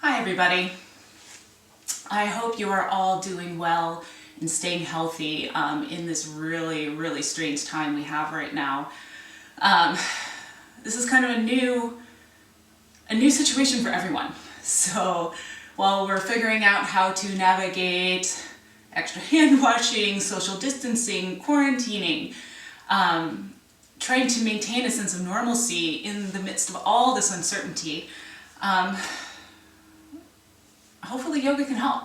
Hi everybody. I hope you are all doing well and staying healthy in this really strange time we have right now. This is kind of a new situation for everyone. So while we're figuring out how to navigate extra hand washing, social distancing, quarantining, trying to maintain a sense of normalcy in the midst of all this uncertainty, hopefully yoga can help.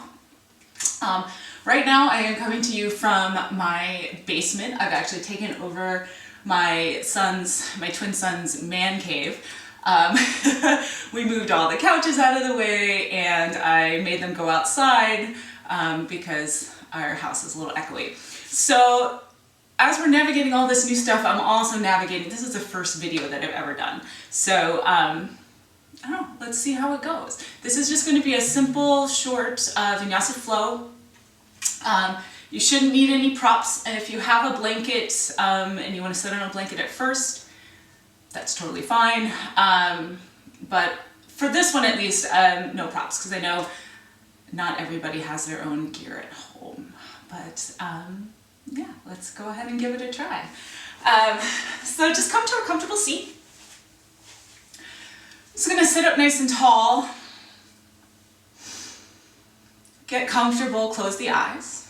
Right now I am coming to you from my basement. I've actually taken over my twin son's man cave. We moved all the couches out of the way and I made them go outside because our house is a little echoey. So as we're navigating all this new stuff, I'm also navigating, this is the first video that I've ever done. So I don't know, let's see how it goes. This is just going to be a simple, short Vinyasa Flow. You shouldn't need any props, and if you have a blanket and you want to sit on a blanket at first, that's totally fine. But for this one at least, no props, because I know not everybody has their own gear at home. But yeah, let's go ahead and give it a try. So just come to a comfortable seat. Just going to sit up nice and tall, get comfortable, close the eyes.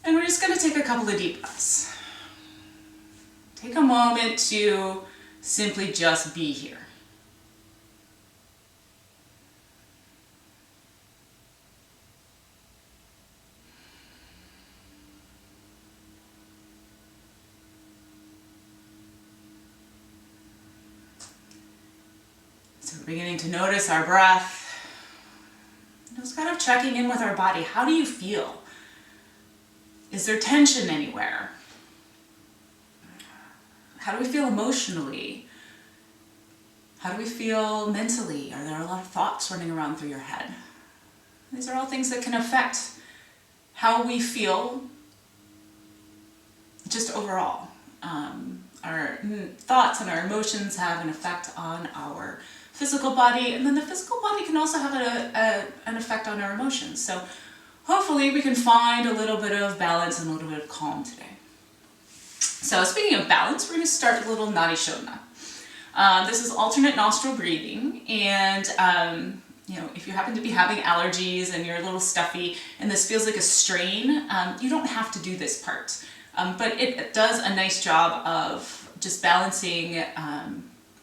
And we're just going to take a couple of deep breaths. Take a moment to simply just be here. So we're beginning to notice our breath. Just kind of checking in with our body. How do you feel? Is there tension anywhere? How do we feel emotionally? How do we feel mentally? Are there a lot of thoughts running around through your head? These are all things that can affect how we feel just overall. Our thoughts and our emotions have an effect on our physical body, and then the physical body can also have an effect on our emotions. So hopefully we can find a little bit of balance and a little bit of calm today. So speaking of balance, we're going to start with a little Nadi Shodhana. This is alternate nostril breathing, and you know, if you happen to be having allergies and you're a little stuffy and this feels like a strain, you don't have to do this part. But it does a nice job of just balancing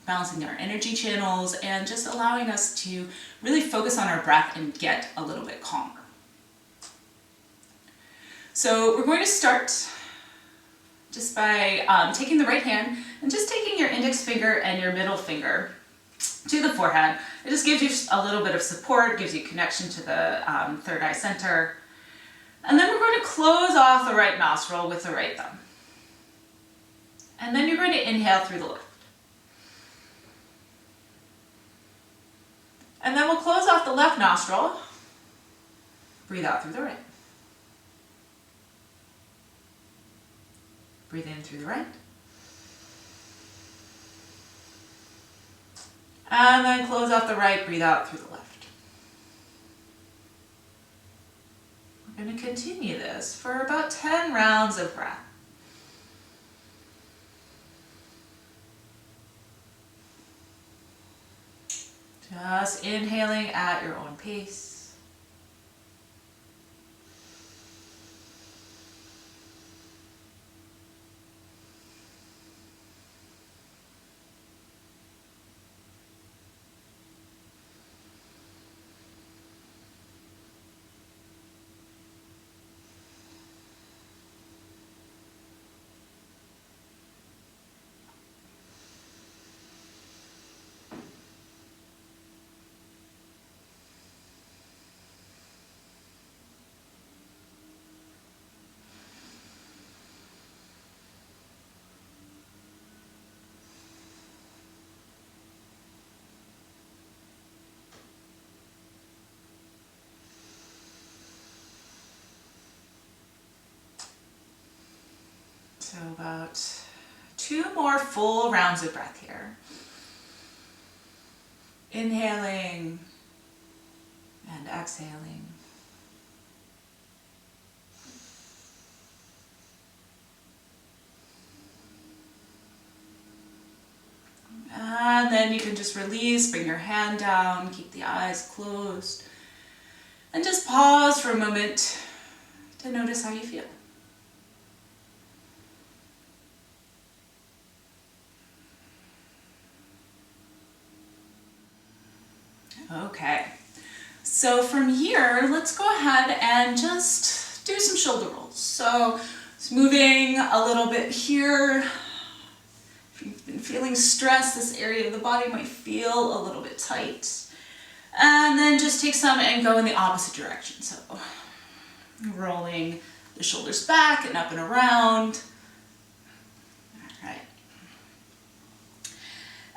our energy channels and just allowing us to really focus on our breath and get a little bit calmer. So we're going to start just by taking the right hand and just taking your index finger and your middle finger to the forehead. It just gives you a little bit of support, gives you connection to the third eye center. And then we're going to close off the right nostril with the right thumb. And then you're going to inhale through the left. And then we'll close off the left nostril. Breathe out through the right. Breathe in through the right. And then close off the right, breathe out through the left. We're going to continue this for about 10 rounds of breath. Just inhaling at your own pace. So about 2 more full rounds of breath here. Inhaling and exhaling. And then you can just release, bring your hand down, keep the eyes closed, and just pause for a moment to notice how you feel. Okay, so from here, let's go ahead and just do some shoulder rolls. So it's moving a little bit here. If you've been feeling stress, this area of the body might feel a little bit tight. And then just take some and go in the opposite direction. So rolling the shoulders back and up and around. All right.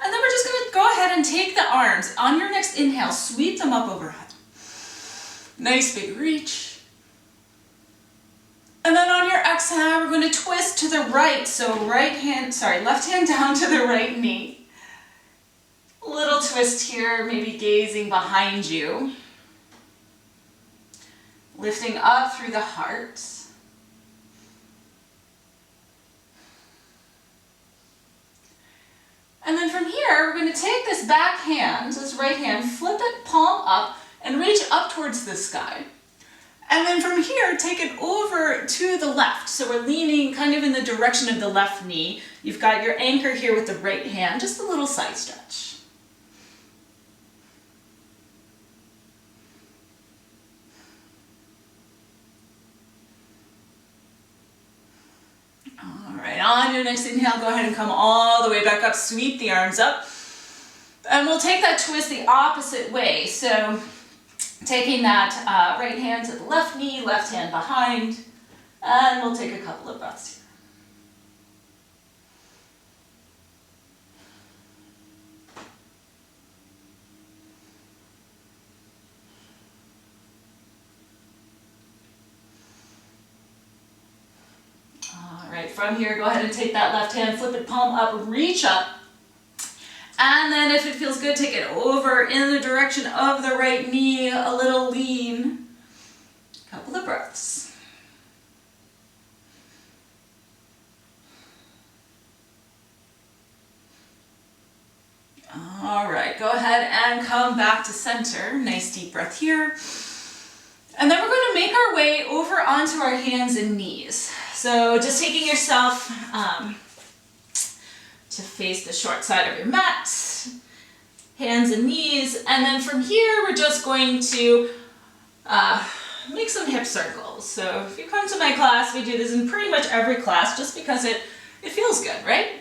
And then we're just going to go ahead and take the arms. On your next inhale, sweep them up overhead. Nice big reach. And then on your exhale, we're going to twist to the right. So left hand down to the right knee. Little twist here, maybe gazing behind you. Lifting up through the heart. And then from here, we're going to take this back hand, this right hand, flip it palm up and reach up towards the sky. And then from here, take it over to the left. So we're leaning kind of in the direction of the left knee. You've got your anchor here with the right hand, just a little side stretch. All right, on your next inhale, go ahead and come all the way back up, sweep the arms up. And we'll take that twist the opposite way. So taking that right hand to the left knee, left hand behind, and we'll take a couple of breaths here. All right, from here, go ahead and take that left hand, flip it palm up, reach up. And then if it feels good, take it over in the direction of the right knee, a little lean. Couple of breaths. All right, go ahead and come back to center. Nice deep breath here. And then we're going to make our way over onto our hands and knees. So just taking yourself to face the short side of your mat, hands and knees, and then from here we're just going to make some hip circles. So if you come to my class, we do this in pretty much every class just because it feels good, right?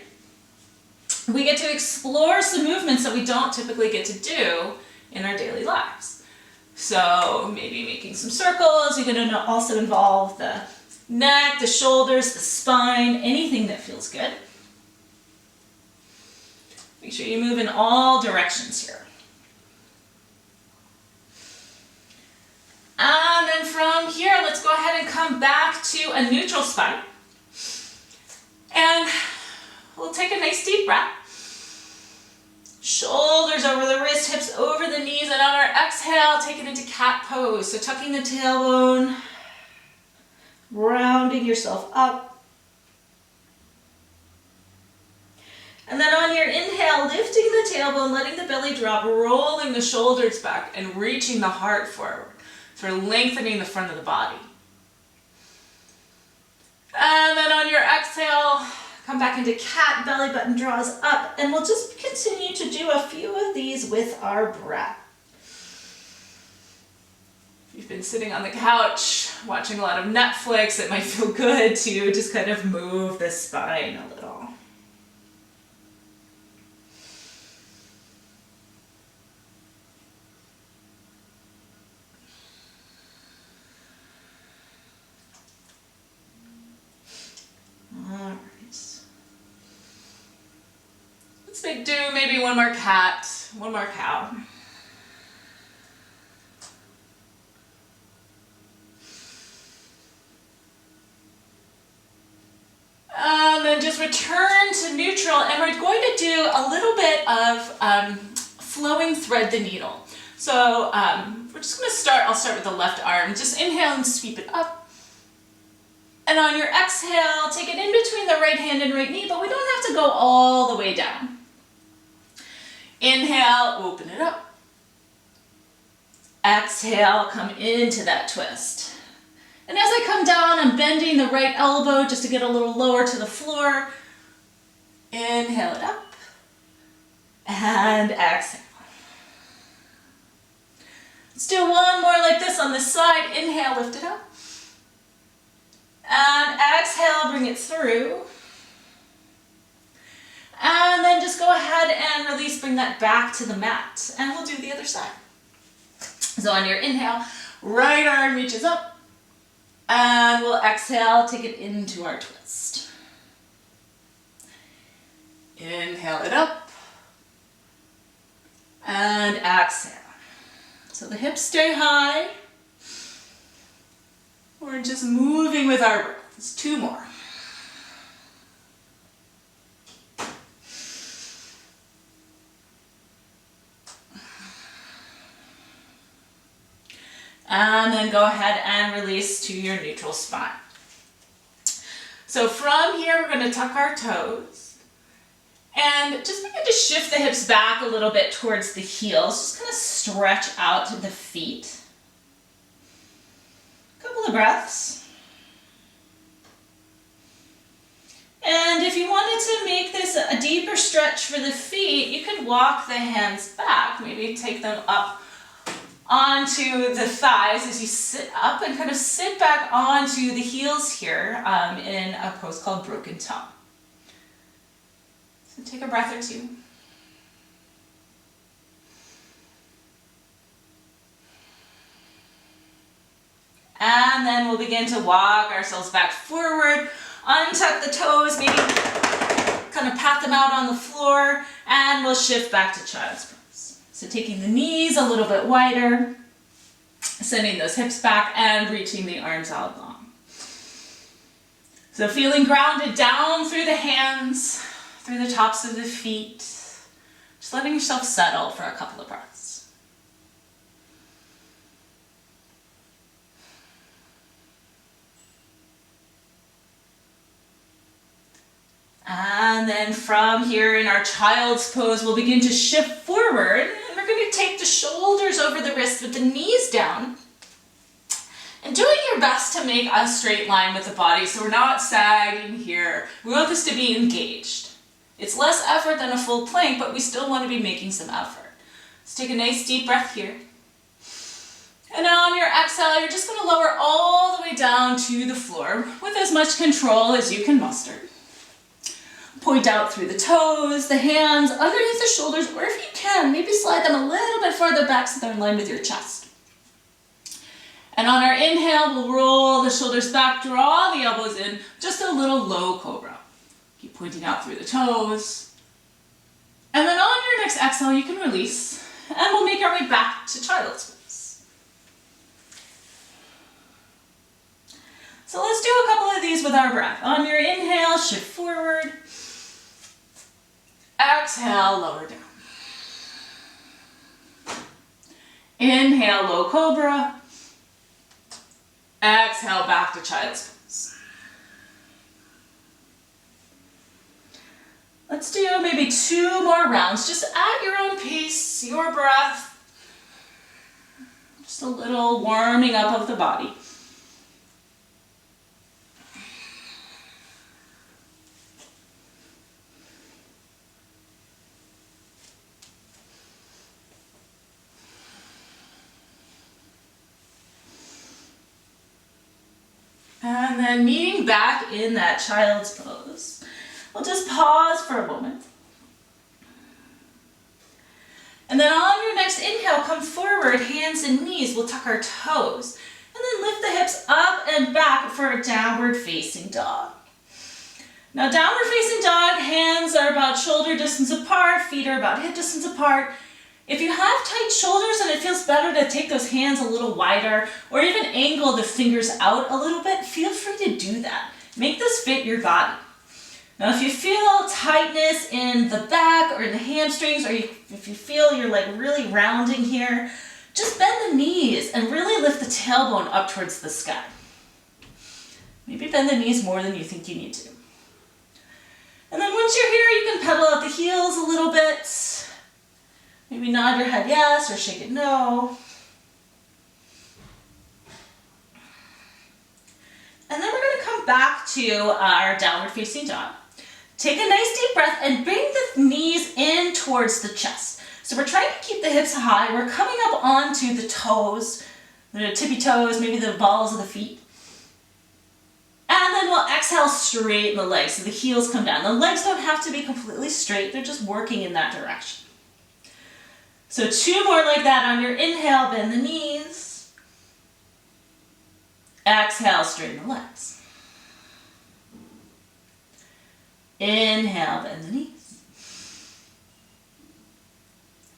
We get to explore some movements that we don't typically get to do in our daily lives. So maybe making some circles. You're going to also involve the neck, the shoulders, the spine, anything that feels good. Make sure you move in all directions here. And then from here, let's go ahead and come back to a neutral spine. And we'll take a nice deep breath. Shoulders over the wrist, hips over the knees, and on our exhale, take it into cat pose. So tucking the tailbone, rounding yourself up. And then on your inhale, lifting the tailbone, letting the belly drop, rolling the shoulders back and reaching the heart forward. So we're lengthening the front of the body. And then on your exhale, come back into cat, belly button draws up, and we'll just continue to do a few of these with our breath. If you've been sitting on the couch, watching a lot of Netflix, it might feel good to just kind of move the spine a little. Let's do maybe one more cat, one more cow. And then just return to neutral, and we're going to do a little bit of flowing thread the needle. So we're just going to start, I'll start with the left arm. Just inhale and sweep it up. And on your exhale, take it in between the right hand and right knee, but we don't have to go all the way down. Inhale, open it up. Exhale, come into that twist. And as I come down, I'm bending the right elbow just to get a little lower to the floor. Inhale it up. And exhale. Let's do one more like this on this side. Inhale, lift it up. And exhale, bring it through. And then just go ahead and release, bring that back to the mat. And we'll do the other side. So on your inhale, right arm reaches up. And we'll exhale, take it into our twist. Inhale it up. And exhale. So the hips stay high. We're just moving with our breath. It's 2 more. And then go ahead and release to your neutral spine. So from here, we're going to tuck our toes and just begin to shift the hips back a little bit towards the heels. Just kind of stretch out the feet. A couple of breaths. And if you wanted to make this a deeper stretch for the feet, you could walk the hands back, maybe take them up onto the thighs as you sit up and kind of sit back onto the heels here in a pose called broken toe. So take a breath or two. And then we'll begin to walk ourselves back forward, untuck the toes, maybe kind of pat them out on the floor, and we'll shift back to child's pose. So taking the knees a little bit wider, sending those hips back and reaching the arms out long. So feeling grounded down through the hands, through the tops of the feet, just letting yourself settle for a couple of breaths. And then from here in our child's pose, we'll begin to shift forward. And we're going to take the shoulders over the wrists with the knees down. And doing your best to make a straight line with the body so we're not sagging here. We want this to be engaged. It's less effort than a full plank, but we still want to be making some effort. So take a nice deep breath here. And on your exhale, you're just going to lower all the way down to the floor with as much control as you can muster. Point out through the toes, the hands, underneath the shoulders, or if you can, maybe slide them a little bit farther back so they're in line with your chest. And on our inhale, we'll roll the shoulders back, draw the elbows in, just a little low cobra. Keep pointing out through the toes. And then on your next exhale, you can release, and we'll make our way back to child's pose. So let's do a couple of these with our breath. On your inhale, shift forward. Exhale, lower down. Inhale, low cobra. Exhale, back to child's pose. Let's do maybe 2 more rounds, just at your own pace, your breath. Just a little warming up of the body. And then meeting back in that child's pose. We'll just pause for a moment. And then on your next inhale, come forward, hands and knees. We'll tuck our toes. And then lift the hips up and back for a downward facing dog. Now downward facing dog, hands are about shoulder distance apart, feet are about hip distance apart. If you have tight shoulders and it feels better to take those hands a little wider or even angle the fingers out a little bit, feel free to do that. Make this fit your body. Now if you feel tightness in the back or in the hamstrings, or if you feel you're like really rounding here, just bend the knees and really lift the tailbone up towards the sky. Maybe bend the knees more than you think you need to. And then once you're here, you can pedal out the heels a little bit. Maybe nod your head yes or shake it no. And then we're going to come back to our downward facing dog. Take a nice deep breath and bring the knees in towards the chest. So we're trying to keep the hips high. We're coming up onto the toes, the tippy toes, maybe the balls of the feet. And then we'll exhale, straighten the legs so the heels come down. The legs don't have to be completely straight. They're just working in that direction. So 2 more like that on your inhale, bend the knees. Exhale, straighten the legs. Inhale, bend the knees.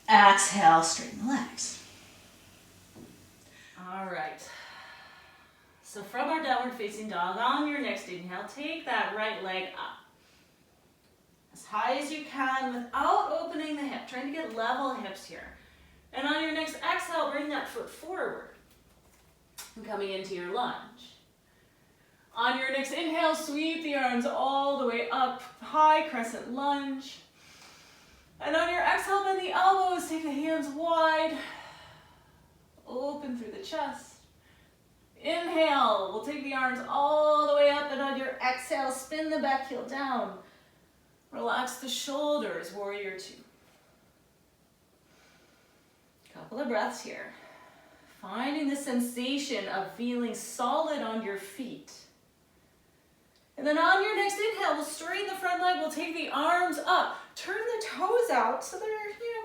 Exhale, straighten the legs. All right. So from our downward facing dog, on your next inhale, take that right leg up. As high as you can without opening the hip, trying to get level hips here. And on your next exhale, bring that foot forward. And coming into your lunge. On your next inhale, sweep the arms all the way up, high crescent lunge. And on your exhale, bend the elbows, take the hands wide, open through the chest. Inhale, we'll take the arms all the way up, and on your exhale, spin the back heel down. Relax the shoulders, warrior 2. Couple of breaths here. Finding the sensation of feeling solid on your feet. And then on your next inhale, we'll straighten the front leg, we'll take the arms up, turn the toes out so they're,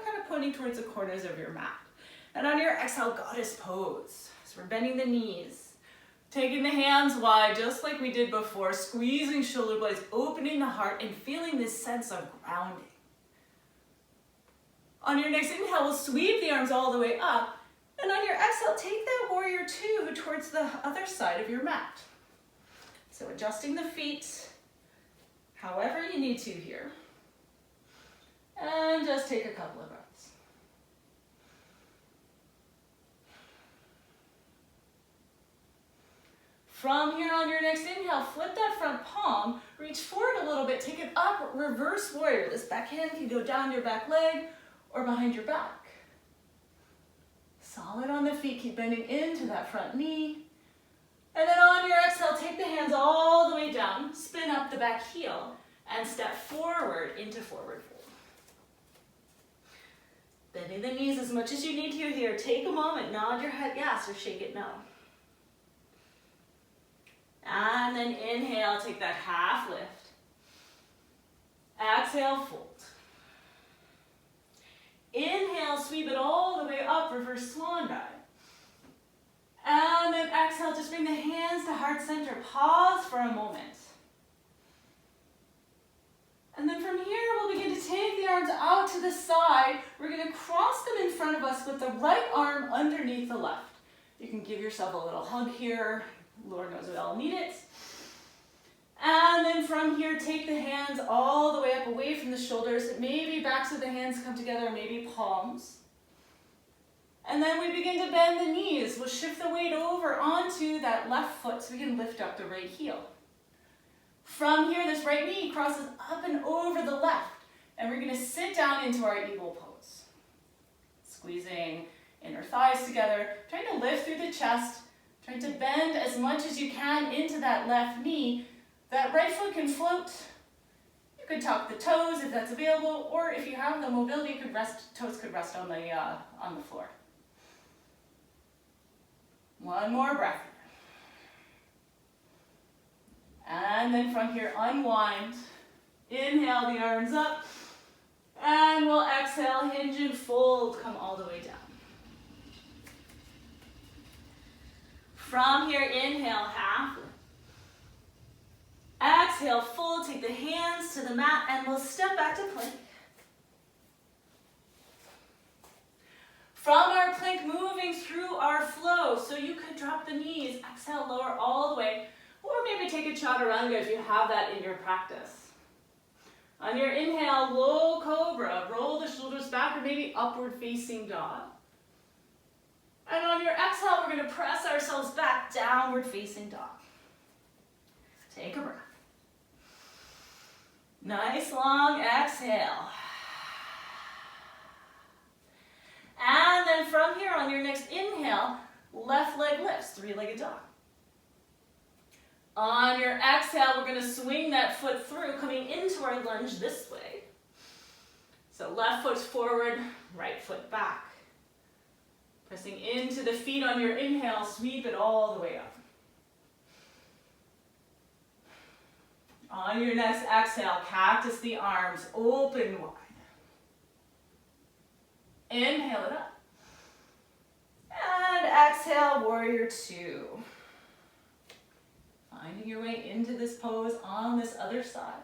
kind of pointing towards the corners of your mat. And on your exhale, goddess pose. So we're bending the knees, taking the hands wide, just like we did before, squeezing shoulder blades, opening the heart, and feeling this sense of grounding. On your next inhale, we'll sweep the arms all the way up, and on your exhale, take that warrior 2 towards the other side of your mat. So adjusting the feet, however you need to here. And just take a couple of breaths. From here on your next inhale, flip that front palm, reach forward a little bit, take it up, reverse warrior. This back hand can go down your back leg or behind your back. Solid on the feet, keep bending into that front knee. And then on your exhale, take the hands all the way down, spin up the back heel, and step forward into forward fold. Bending the knees as much as you need to here. Take a moment, nod your head yes or shake it no. And then inhale, take that half lift. Exhale, fold. Inhale, sweep it all the way up, reverse swan dive. And then exhale, just bring the hands to heart center. Pause for a moment. And then from here, we'll begin to take the arms out to the side. We're going to cross them in front of us with the right arm underneath the left. You can give yourself a little hug here. Lord knows we all need it. And then from here, take the hands all the way up away from the shoulders. Maybe backs of the hands come together, maybe palms. And then we begin to bend the knees. We'll shift the weight over onto that left foot so we can lift up the right heel. From here, this right knee crosses up and over the left. And we're going to sit down into our eagle pose. Squeezing inner thighs together, trying to lift through the chest, trying to bend as much as you can into that left knee. That right foot can float. You could tuck the toes if that's available, or if you have the mobility, toes could rest on the floor. One more breath. And then from here, unwind. Inhale the arms up. And we'll exhale, hinge and fold, come all the way down. From here, inhale, half. Exhale, fold, take the hands to the mat, and we'll step back to plank. From our plank, moving through our flow, so you could drop the knees, exhale, lower all the way, or maybe take a chaturanga if you have that in your practice. On your inhale, low cobra. Roll the shoulders back or maybe upward facing dog. And on your exhale, we're going to press ourselves back, downward facing dog. Take a breath. Nice long exhale. And then from here, on your next inhale, left leg lifts, three-legged dog. On your exhale, we're going to swing that foot through, coming into our lunge this way. So left foot forward, right foot back. Pressing into the feet on your inhale, sweep it all the way up. On your next exhale, cactus the arms, open wide. Inhale it up. And exhale, warrior two. Finding your way into this pose on this other side.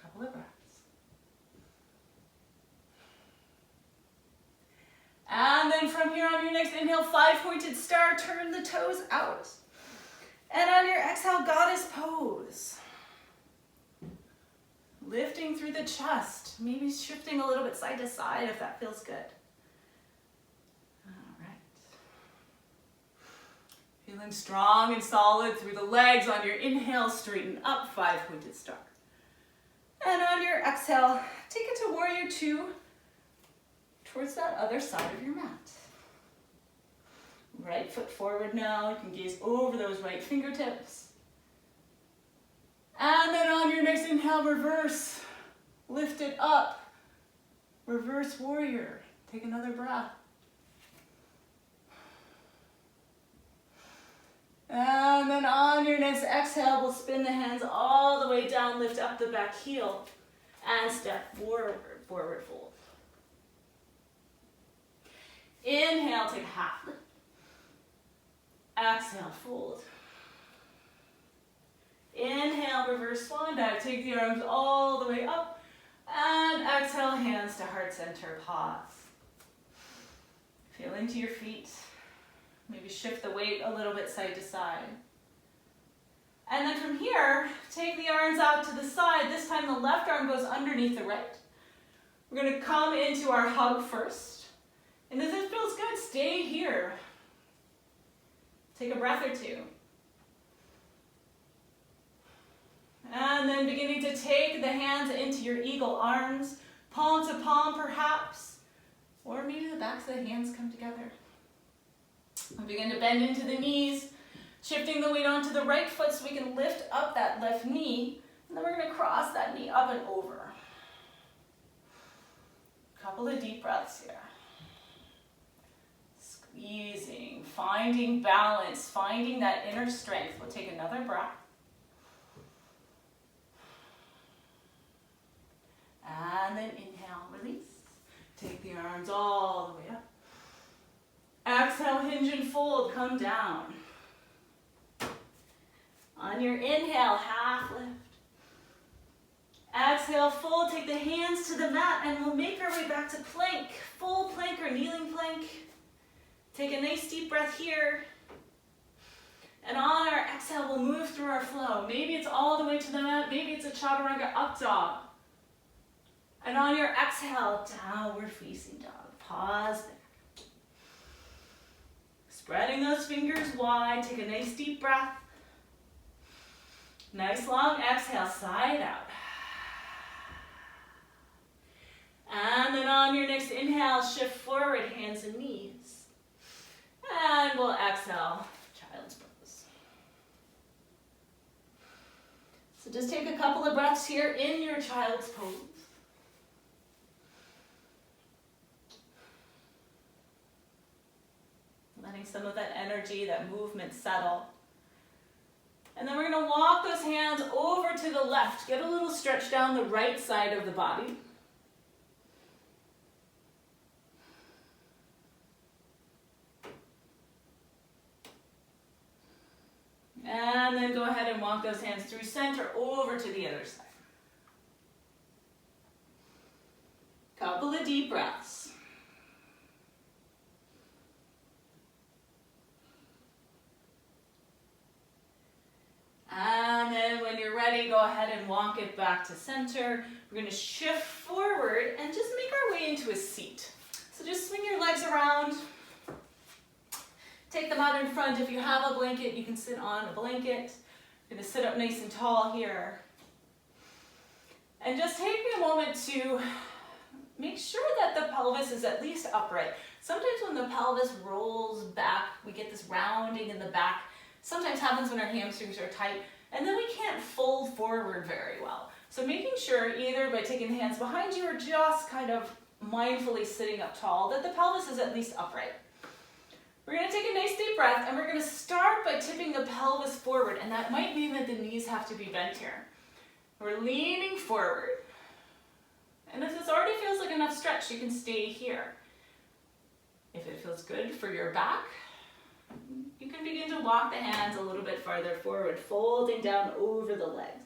Couple of breaths. And then from here on your next inhale, five-pointed star, turn the toes out. And on your exhale, goddess pose. Lifting through the chest, maybe shifting a little bit side to side if that feels good. All right. Feeling strong and solid through the legs. On your inhale, straighten up, five-pointed star. And on your exhale, take it to warrior two, towards that other side of your mat. Right foot forward now. You can gaze over those right fingertips. And then on your next inhale, reverse. Lift it up. Reverse warrior. Take another breath. And then on your next exhale, we'll spin the hands all the way down, lift up the back heel, and step forward, forward fold. Inhale, take a half lift. Exhale, fold. Inhale, reverse swan dive. Take the arms all the way up. And exhale, hands to heart center, pause. Feel into your feet. Maybe shift the weight a little bit side to side. And then from here, take the arms out to the side. This time the left arm goes underneath the right. We're going to come into our hug first. And if it feels good, stay here. Take a breath or two. And then beginning to take the hands into your eagle arms, palm to palm perhaps, or maybe the backs of the hands come together. And begin to bend into the knees, shifting the weight onto the right foot so we can lift up that left knee, and then we're going to cross that knee up and over. Couple of deep breaths here. Squeezing, finding balance, finding that inner strength. We'll take another breath. And then inhale, release. Take the arms all the way up. Exhale, hinge and fold, come down. On your inhale, half lift. Exhale, fold, take the hands to the mat, and we'll make our way back to plank. Full plank or kneeling plank. Take a nice deep breath here. And on our exhale, we'll move through our flow. Maybe it's all the way to the mat, maybe it's a chaturanga up dog. And on your exhale, downward facing dog. Pause there. Spreading those fingers wide, take a nice deep breath. Nice long exhale, side out. And then on your next inhale, shift forward, hands and knees. And we'll exhale, child's pose. So just take a couple of breaths here in your child's pose. Letting some of that energy, that movement settle. And then we're going to walk those hands over to the left. Get a little stretch down the right side of the body. And then go ahead and walk those hands through center over to the other side. Couple of deep breaths. And then when you're ready, go ahead and walk it back to center. We're going to shift forward and just make our way into a seat. So just swing your legs around. Take them out in front. If you have a blanket, you can sit on a blanket. You're going to sit up nice and tall here. And just take me a moment to make sure that the pelvis is at least upright. Sometimes when the pelvis rolls back, we get this rounding in the back. Sometimes happens when our hamstrings are tight, and then we can't fold forward very well. So making sure either by taking the hands behind you or just kind of mindfully sitting up tall that the pelvis is at least upright. We're going to take a nice deep breath, and we're going to start by tipping the pelvis forward, and that might mean that the knees have to be bent here. We're leaning forward. And if this already feels like enough stretch, you can stay here. If it feels good for your back, you can begin to walk the hands a little bit farther forward, folding down over the legs.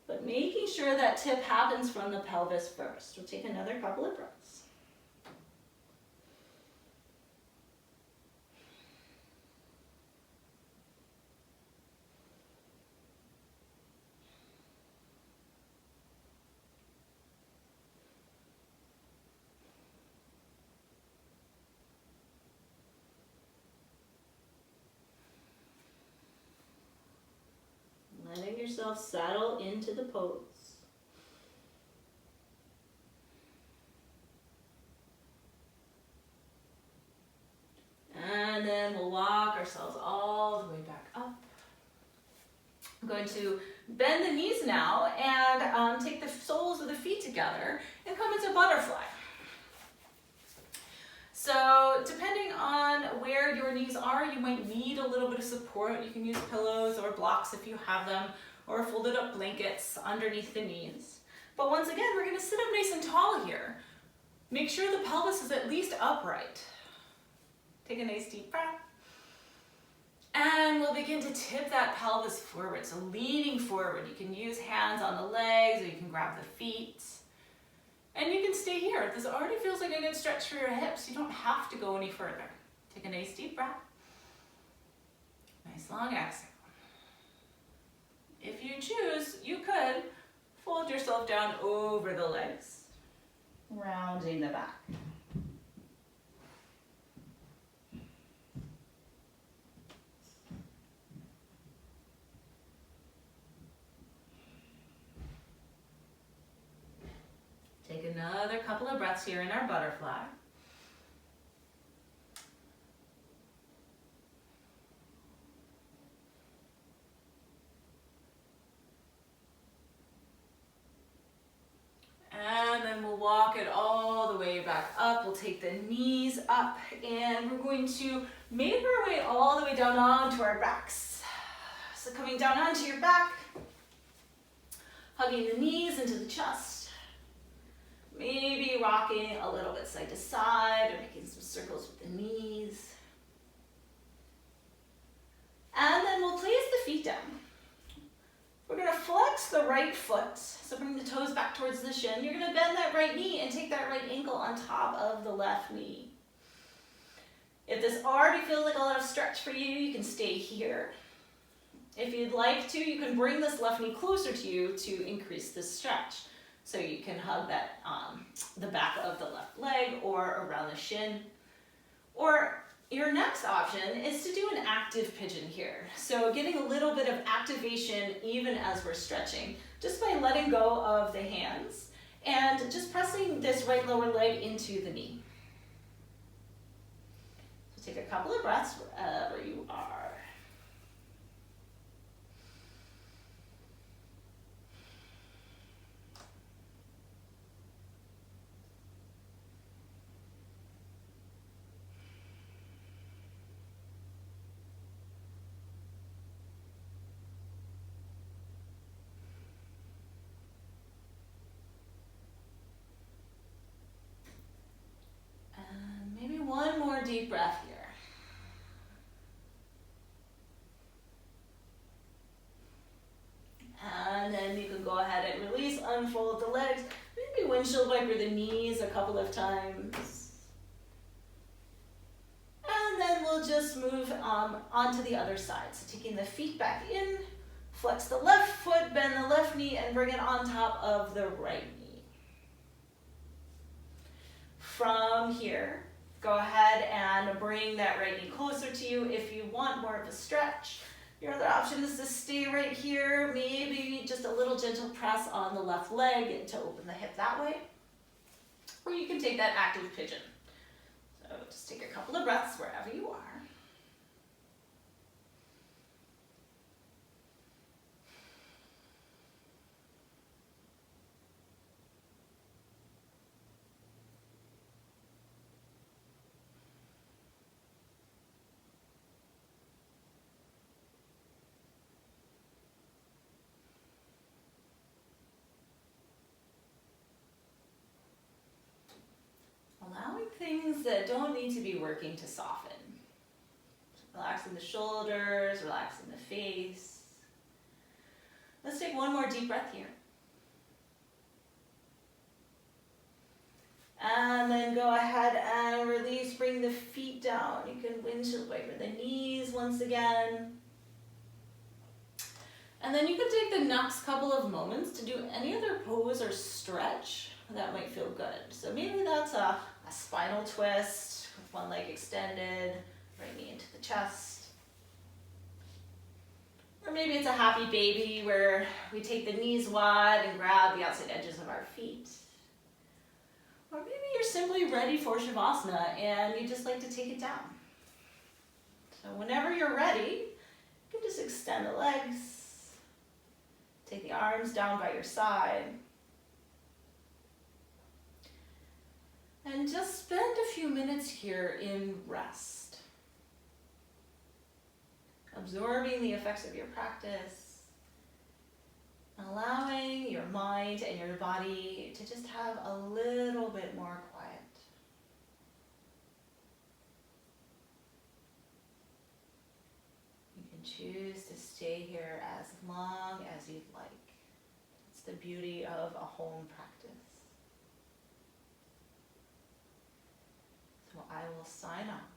But making sure that tip happens from the pelvis first. We'll take another couple of breaths. Letting yourself settle into the pose. And then we'll walk ourselves all the way back up. I'm going to bend the knees now and take the soles of the feet together and come into butterfly. So depending on where your knees are, you might need a little bit of support. You can use pillows or blocks if you have them, or folded up blankets underneath the knees. But once again, we're going to sit up nice and tall here. Make sure the pelvis is at least upright. Take a nice deep breath. And we'll begin to tip that pelvis forward. So leaning forward, you can use hands on the legs or you can grab the feet. And you can stay here. This already feels like a good stretch for your hips. You don't have to go any further. Take a nice deep breath. Nice long exhale. If you choose, you could fold yourself down over the legs, rounding the back. Take another couple of breaths here in our butterfly. And then we'll walk it all the way back up. We'll take the knees up and we're going to make our way all the way down onto our backs. So coming down onto your back, hugging the knees into the chest. Maybe rocking a little bit side to side or making some circles with the knees. And then we'll place the feet down. We're going to flex the right foot. So bring the toes back towards the shin. You're going to bend that right knee and take that right ankle on top of the left knee. If this already feels like a lot of stretch for you, you can stay here. If you'd like to, you can bring this left knee closer to you to increase the stretch. So you can hug that the back of the left leg or around the shin. Or your next option is to do an active pigeon here. So getting a little bit of activation even as we're stretching, just by letting go of the hands and just pressing this right lower leg into the knee. So take a couple of breaths wherever you are. One more deep breath here. And then you can go ahead and release, unfold the legs. Maybe windshield wiper the knees a couple of times. And then we'll just move onto the other side. So taking the feet back in, Flex the left foot, bend the left knee, and bring it on top of the right knee. From here, go ahead and bring that right knee closer to you. If you want more of a stretch, your other option is to stay right here, maybe just a little gentle press on the left leg to open the hip that way. Or you can take that active pigeon. So just take a couple of breaths wherever you are. Allowing things that don't need to be working to soften. Relaxing the shoulders, relaxing the face. Let's take one more deep breath here. And then go ahead and release, bring the feet down. You can windshield wiper the knees once again. And then you can take the next couple of moments to do any other pose or stretch that might feel good. So maybe that's a spinal twist with one leg extended, right knee into the chest. Or maybe it's a happy baby where we take the knees wide and grab the outside edges of our feet. Or maybe you're simply ready for Shavasana and you just like to take it down. So whenever you're ready, you can just extend the legs, take the arms down by your side, and just spend a few minutes here in rest. Absorbing the effects of your practice, allowing your mind and your body to just have a little bit more quiet. You can choose to stay here as long as you'd like. It's the beauty of a home practice. So I will sign off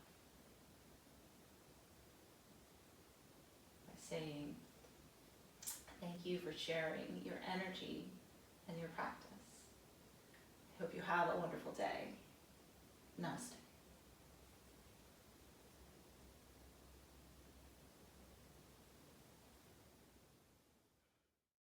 by saying thank you for sharing your energy and your practice. I hope you have a wonderful day. Namaste.